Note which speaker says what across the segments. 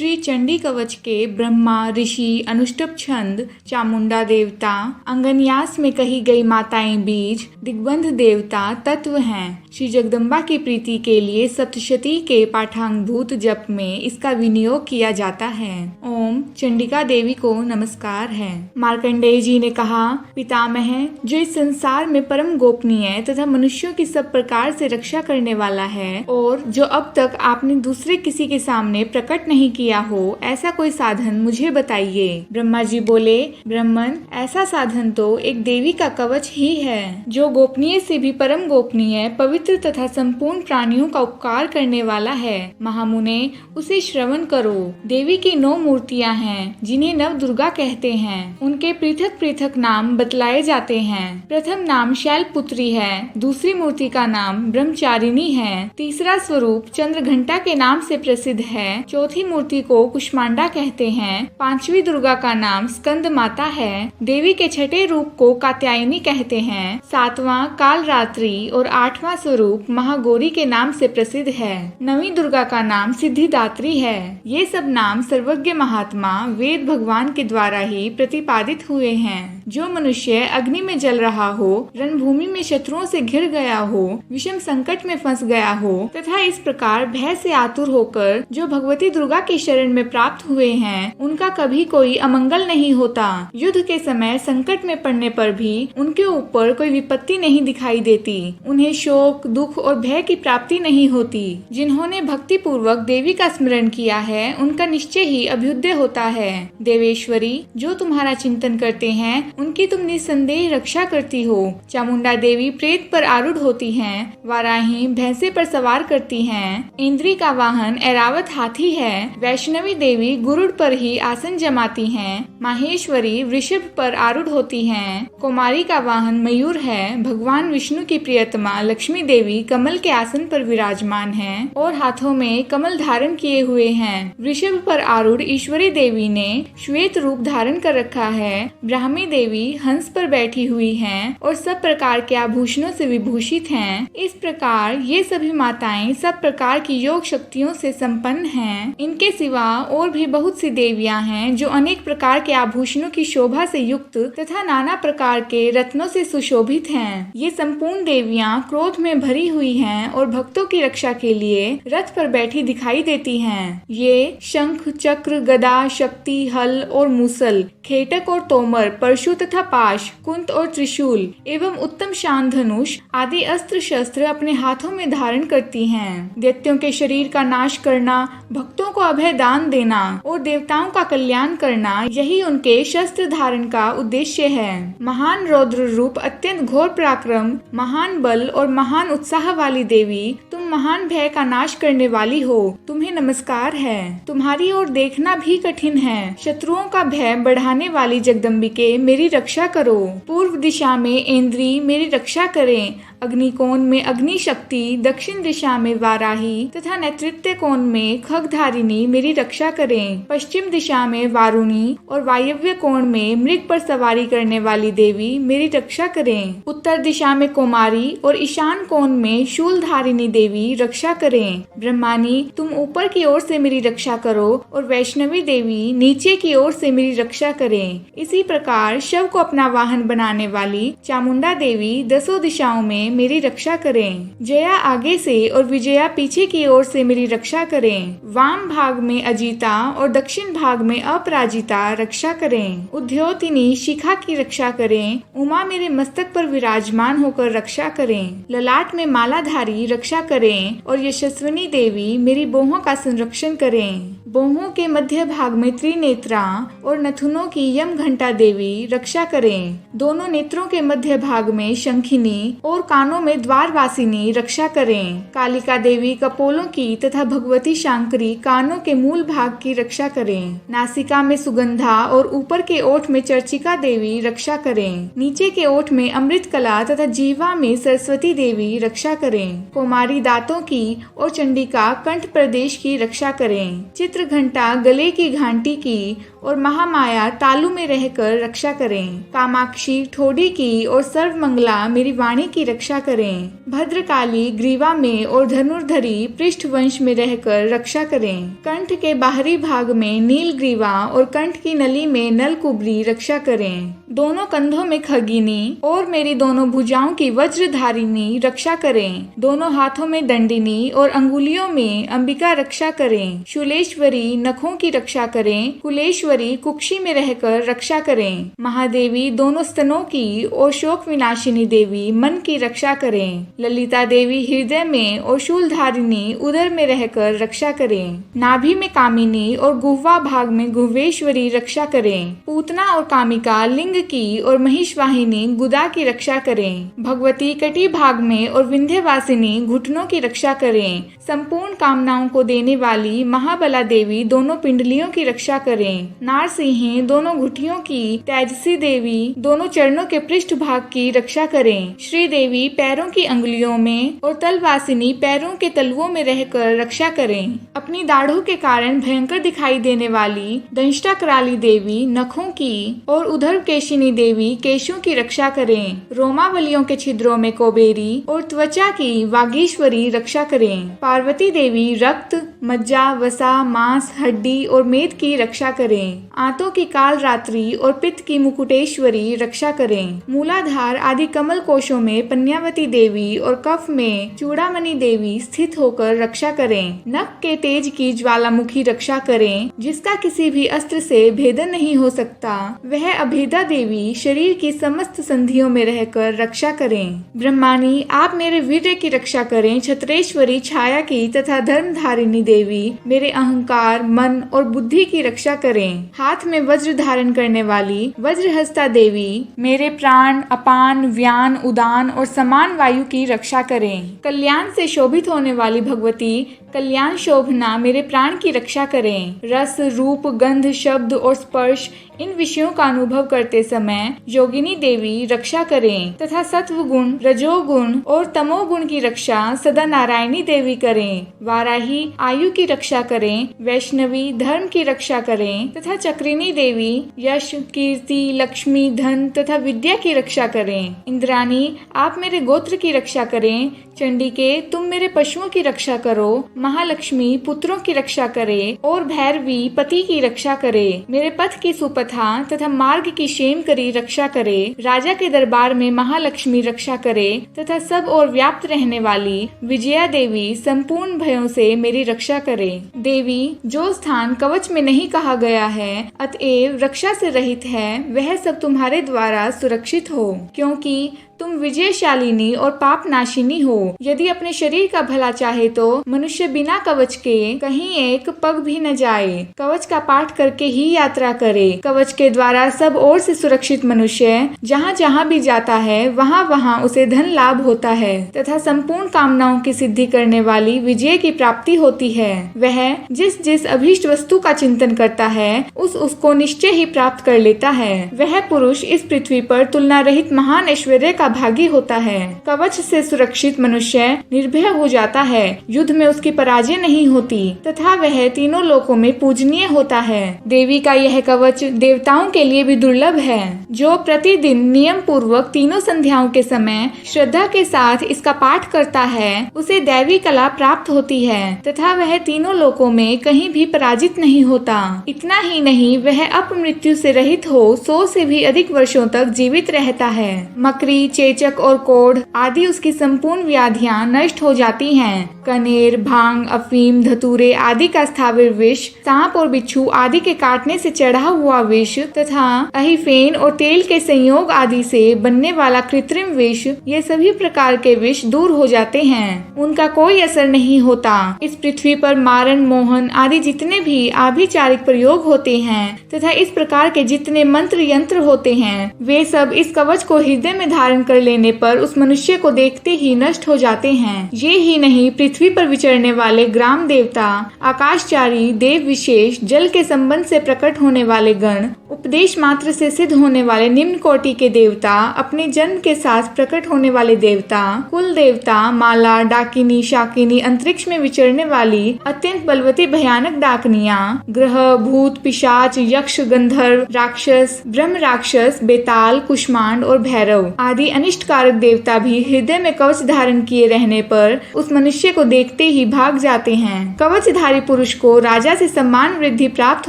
Speaker 1: श्री चंडी कवच के ब्रह्मा ऋषि अनुष्टुप छंद, चामुंडा देवता, अंगन्यास में कही गई माताएं बीज, दिग्बंध देवता तत्व हैं। श्री जगदम्बा की प्रीति के लिए सप्तशती के पाठांगभूत जप में इसका विनियोग किया जाता है। ओम चंडिका देवी को नमस्कार है। मार्कंडेय जी ने कहा, पितामह जो इस संसार में परम गोपनीय तथा मनुष्यों की सब प्रकार से रक्षा करने वाला है और जो अब तक आपने दूसरे किसी के सामने प्रकट नहीं किया हो, ऐसा कोई साधन मुझे बताइए। ब्रह्मा जी बोले, ब्राह्मण ऐसा साधन तो एक देवी का कवच ही है जो गोपनीय से भी परम गोपनीय, पवित्र तथा संपूर्ण प्राणियों का उपकार करने वाला है। महामुने उसे श्रवण करो। देवी की 9 मूर्तियां हैं जिन्हें नव दुर्गा कहते हैं। उनके पृथक पृथक नाम बतलाए जाते हैं। प्रथम नाम शैलपुत्री है, दूसरी मूर्ति का नाम ब्रह्मचारिणी है, तीसरा स्वरूप चंद्र घंटा के नाम से प्रसिद्ध है, चौथी मूर्ति को कुष्मांडा कहते हैं, पांचवी दुर्गा का नाम स्कंद माता है, देवी के छठे रूप को कात्यायनी कहते हैं, सातवां कालरात्रि और 8वां स्वरूप महागौरी के नाम से प्रसिद्ध है, 9वीं दुर्गा का नाम सिद्धिदात्री है। ये सब नाम सर्वज्ञ महात्मा वेद भगवान के द्वारा ही प्रतिपादित हुए हैं। जो मनुष्य अग्नि में जल रहा हो, रणभूमि में शत्रुओं से घिर गया हो, विषम संकट में फंस गया हो तथा इस प्रकार भय से आतुर होकर जो भगवती दुर्गा की शरण में प्राप्त हुए हैं, उनका कभी कोई अमंगल नहीं होता। युद्ध के समय संकट में पड़ने पर भी उनके ऊपर कोई विपत्ति नहीं दिखाई देती। उन्हें शोक, दुख और भय की प्राप्ति नहीं होती। जिन्होंने भक्ति पूर्वक देवी का स्मरण किया है, उनका निश्चय ही अभ्युदय होता है। देवेश्वरी जो तुम्हारा चिंतन करते हैं, उनकी तुम निसंदेह रक्षा करती हो। चामुंडा देवी प्रेत पर आरूढ़ होती हैं, वाराही भैंसे पर सवार करती हैं, इंद्री का वाहन ऐरावत हाथी है, वैष्णवी देवी गुरुड़ पर ही आसन जमाती हैं, माहेश्वरी वृषभ पर आरूढ़ होती हैं, कुमारी का वाहन मयूर है, भगवान विष्णु की प्रियतमा लक्ष्मी देवी कमल के आसन पर विराजमान हैं और हाथों में कमल धारण किए हुए हैं। वृषभ पर आरूढ़ ईश्वरी देवी ने श्वेत रूप धारण कर रखा है। ब्राह्मी देवी हंस पर बैठी हुई हैं और सब प्रकार के आभूषणों से विभूषित हैं। इस प्रकार ये सभी माताएं सब प्रकार की योग शक्तियों से संपन्न हैं। इनके सिवा और भी बहुत सी देवियां हैं जो अनेक प्रकार के आभूषणों की शोभा से युक्त तथा नाना प्रकार के रत्नों से सुशोभित हैं। ये संपूर्ण देवियां क्रोध में भरी हुई हैं और भक्तों की रक्षा के लिए रथ पर बैठी दिखाई देती हैं। ये शंख, चक्र, गदा, शक्ति, हल और मूसल, खेटक और तोमर, परशु तथा पाश, कुंत और त्रिशूल एवं उत्तम शान धनुष आदि अस्त्र शस्त्र अपने हाथों में धारण करती हैं। दैत्यों के शरीर का नाश करना, भक्तों को अभय दान देना और देवताओं का कल्याण करना, यही उनके शस्त्र धारण का उद्देश्य है। महान रौद्र रूप, अत्यंत घोर पराक्रम, महान बल और महान उत्साह वाली देवी, तुम महान भय का नाश करने वाली हो। तुम्हें नमस्कार है। तुम्हारी ओर देखना भी कठिन है। शत्रुओं का भय बढ़ाने वाली जगदम्बिके मेरी रक्षा करो। पूर्व दिशा में इंद्री मेरी रक्षा करें। अग्निकोण में अग्नि शक्ति, दक्षिण दिशा में वाराही तथा नेतृत्व कोण में खगधारिणी मेरी रक्षा करें। पश्चिम दिशा में वारुणी और वायव्य कोण में मृग पर सवारी करने वाली देवी मेरी रक्षा करें। उत्तर दिशा में कुमारी और ईशान कोण में शूलधारिणी देवी रक्षा करें। ब्रह्मानी तुम ऊपर की ओर से मेरी रक्षा करो और वैष्णवी देवी नीचे की ओर से मेरी रक्षा करें। इसी प्रकार शव को अपना वाहन बनाने वाली चामुंडा देवी 10 दिशाओं में मेरी रक्षा करें। जया आगे से और विजया पीछे की ओर से मेरी रक्षा करें। वाम भाग में अजीता और दक्षिण भाग में अपराजिता रक्षा करें। उद्योतिनी शिखा की रक्षा करें। उमा मेरे मस्तक पर विराजमान होकर रक्षा करें। ललाट में मालाधारी रक्षा करें और यशस्विनी देवी मेरी बोहों का संरक्षण करें। बोहों के मध्य भाग में त्रिनेत्रा और नथुनों की यम घंटा देवी रक्षा करें। दोनों नेत्रों के मध्य भाग में शंखिनी और कानों में द्वारवासिनी रक्षा करें। कालिका देवी कपोलों की तथा भगवती शांकरी कानों के मूल भाग की रक्षा करें। नासिका में सुगंधा और ऊपर के ओठ में चर्चिका देवी रक्षा करें। नीचे के ओठ में अमृत कला तथा जीवा में सरस्वती देवी रक्षा करें। कुमारी दांतों की और चंडिका कंठ प्रदेश की रक्षा करें। चित्र पवित्र घंटा गले की घंटी की और महामाया तालु में रहकर रक्षा करें। कामाक्षी ठोडी की और सर्वमंगला मेरी वाणी की रक्षा करें। भद्रकाली ग्रीवा में और धनुर्धरी पृष्ठवंश में रहकर रक्षा करें। कंठ के बाहरी भाग में नील ग्रीवा और कंठ की नली में नलकुबरी रक्षा करें। दोनों कंधों में खगिनी और मेरी दोनों भुजाओं की वज्रधारिणी रक्षा करें। दोनों हाथों में दंडिनी और अंगुलियों में अंबिका रक्षा करें। शूलेश्वरी नखों की रक्षा करें। कुलेश्वरी कुक्षी में रहकर रक्षा करें। महादेवी दोनों स्तनों की और शोक विनाशिनी देवी मन की रक्षा करें। ललिता देवी हृदय में और शूलधारिणी उदर में रहकर रक्षा करें। नाभि में कामिनी और गुह्वा भाग में गुह्वेश्वरी रक्षा करें। पूतना और कामिका लिंग की और महिषवाहिनी गुदा की रक्षा करें। भगवती कटी भाग में और विंध्यवासिनी घुटनों की रक्षा करें। संपूर्ण कामनाओं को देने वाली महाबला देवी दोनों पिंडलियों की रक्षा करें। नारसिंह दोनों घुटियों की, तेजसी देवी दोनों चरणों के पृष्ठ भाग की रक्षा करें। श्री देवी पैरों की अंगुलियों में और तलवासिनी पैरों के तलवों में रहकर रक्षा करें। अपनी दाढ़ों के कारण भयंकर दिखाई देने वाली दंष्टा कराली देवी नखों की और उधर केशिनी देवी केशों की रक्षा करें। रोमावलियों के छिद्रों में कोबेरी और त्वचा की वागीश्वरी रक्षा करें। पार्वती देवी रक्त, मज्जा, वसा, मांस, हड्डी और मेद की रक्षा करें। आंतों की काल रात्रि और पित्त की मुकुटेश्वरी रक्षा करें। मूलाधार आदि कमल कोशों में पन्यावती देवी और कफ में चूड़ामणि देवी स्थित होकर रक्षा करें। नख के तेज की ज्वालामुखी रक्षा करें, जिसका किसी भी अस्त्र से भेदन नहीं हो सकता। वह अभेदा देवी शरीर की समस्त संधियों में रहकर रक्षा करें। ब्रह्मानी आप मेरे वीर्य की रक्षा करें। छत्रेश्वरी छाया की तथा धर्मधारिणी देवी मेरे अहंकार, मन और बुद्धि की रक्षा करें। हाथ में वज्र धारण करने वाली वज्रहस्ता देवी मेरे प्राण, अपान, व्यान, उदान और समान वायु की रक्षा करें। कल्याण से शोभित होने वाली भगवती कल्याण शोभना मेरे प्राण की रक्षा करें। रस, रूप, गंध, शब्द और स्पर्श इन विषयों का अनुभव करते समय योगिनी देवी रक्षा करें तथा सत्व गुण, रजोगुण और तमोगुण की रक्षा सदा नारायणी देवी करें। वाराही आयु की रक्षा करें। वैष्णवी धर्म की रक्षा करें तथा चक्रिनी देवी यश, कीर्ति, लक्ष्मी, धन तथा विद्या की रक्षा करें। इंद्राणी आप मेरे गोत्र की रक्षा करें। चंडिके तुम मेरे पशुओं की रक्षा करो। महालक्ष्मी पुत्रों की रक्षा करे और भैरवी पति की रक्षा करे। मेरे पथ की सुपथा तथा मार्ग की शेम करी रक्षा करे। राजा के दरबार में महालक्ष्मी रक्षा करे तथा सब और व्याप्त रहने वाली विजया देवी संपूर्ण भयों से मेरी रक्षा करे। देवी जो स्थान कवच में नहीं कहा गया है अतएव रक्षा से रहित है, वह सब तुम्हारे द्वारा सुरक्षित हो, क्योंकि तुम विजयशालिनी और पाप नाशिनी हो। यदि अपने शरीर का भला चाहे तो मनुष्य बिना कवच के कहीं एक पग भी न जाए। कवच का पाठ करके ही यात्रा करे। कवच के द्वारा सब ओर से सुरक्षित मनुष्य जहाँ जहाँ भी जाता है वहाँ वहाँ उसे धन लाभ होता है तथा संपूर्ण कामनाओं की सिद्धि करने वाली विजय की प्राप्ति होती है। वह जिस जिस अभीष्ट वस्तु का चिंतन करता है उसको निश्चय ही प्राप्त कर लेता है। वह पुरुष इस पृथ्वी पर तुलना रहित महान ऐश्वर्य का भागी होता है। कवच से सुरक्षित मनुष्य निर्भय हो जाता है। युद्ध में उसकी पराजय नहीं होती तथा वह तीनों लोकों में पूजनीय होता है। देवी का यह कवच देवताओं के लिए भी दुर्लभ है। जो प्रतिदिन नियम पूर्वक तीनों संध्याओं के समय श्रद्धा के साथ इसका पाठ करता है उसे दैवी कला प्राप्त होती है तथा वह तीनों लोकों में कहीं भी पराजित नहीं होता। इतना ही नहीं, वह अपमृत्यु से रहित हो 100 से भी अधिक वर्षों तक जीवित रहता है। मकरी, चेचक और कोढ़ आदि उसकी संपूर्ण व्याधियां नष्ट हो जाती हैं। कनेर, भांग, अफीम, धतूरे आदि का स्थावर विष, सांप और बिच्छू आदि के काटने से चढ़ा हुआ विष तथा अहिफेन और तेल के संयोग आदि से बनने वाला कृत्रिम विष, ये सभी प्रकार के विष दूर हो जाते हैं। उनका कोई असर नहीं होता। इस पृथ्वी पर मारण, मोहन आदि जितने भी आभिचारिक प्रयोग होते हैं तथा इस प्रकार के जितने मंत्र यंत्र होते हैं वे सब इस कवच को हृदय में धारण कर लेने पर उस मनुष्य को देखते ही नष्ट हो जाते हैं। ये ही नहीं, पृथ्वी पर विचरने वाले ग्राम देवता, आकाशचारी देव विशेष, जल के संबंध से प्रकट होने वाले गण उपदेश मात्र से सिद्ध होने वाले निम्न कोटि के देवता, अपने जन्म के साथ प्रकट होने वाले देवता, कुल देवता, माला, डाकिनी, शाकिनी, अंतरिक्ष में विचरने वाली अत्यंत बलवती भयानक डाकनियाँ, ग्रह, भूत, पिशाच, यक्ष, गंधर्व, राक्षस, ब्रह्म राक्षस, बेताल, कुष्मांड और भैरव आदि अनिष्ट कारक देवता भी हृदय में कवच धारण किए रहने पर उस मनुष्य को देखते ही भाग जाते हैं। कवचधारी पुरुष को राजा से सम्मान वृद्धि प्राप्त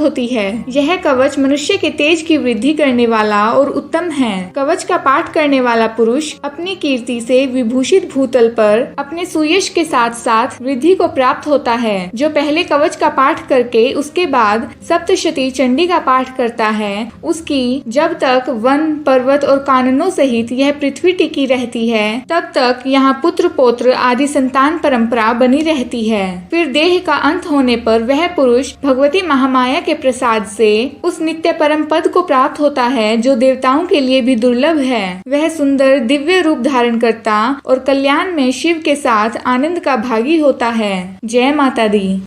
Speaker 1: होती है। यह कवच मनुष्य के तेज की वृद्धि करने वाला और उत्तम है। कवच का पाठ करने वाला पुरुष अपनी कीर्ति से विभूषित भूतल पर अपने सुयश के साथ साथ वृद्धि को प्राप्त होता है। जो पहले कवच का पाठ करके उसके बाद सप्तशती चंडी का पाठ करता है, उसकी जब तक वन, पर्वत और काननों सहित यह पृथ्वी टिकी रहती है, तब तक यहाँ पुत्र पौत्र आदि संतान परंपरा बनी रहती है। फिर देह का अंत होने पर वह पुरुष भगवती महामाया के प्रसाद से उस नित्य परम पद को प्राप्त होता है जो देवताओं के लिए भी दुर्लभ है। वह सुंदर दिव्य रूप धारण करता और कल्याण में शिव के साथ आनंद का भागी होता है। जय माता दी।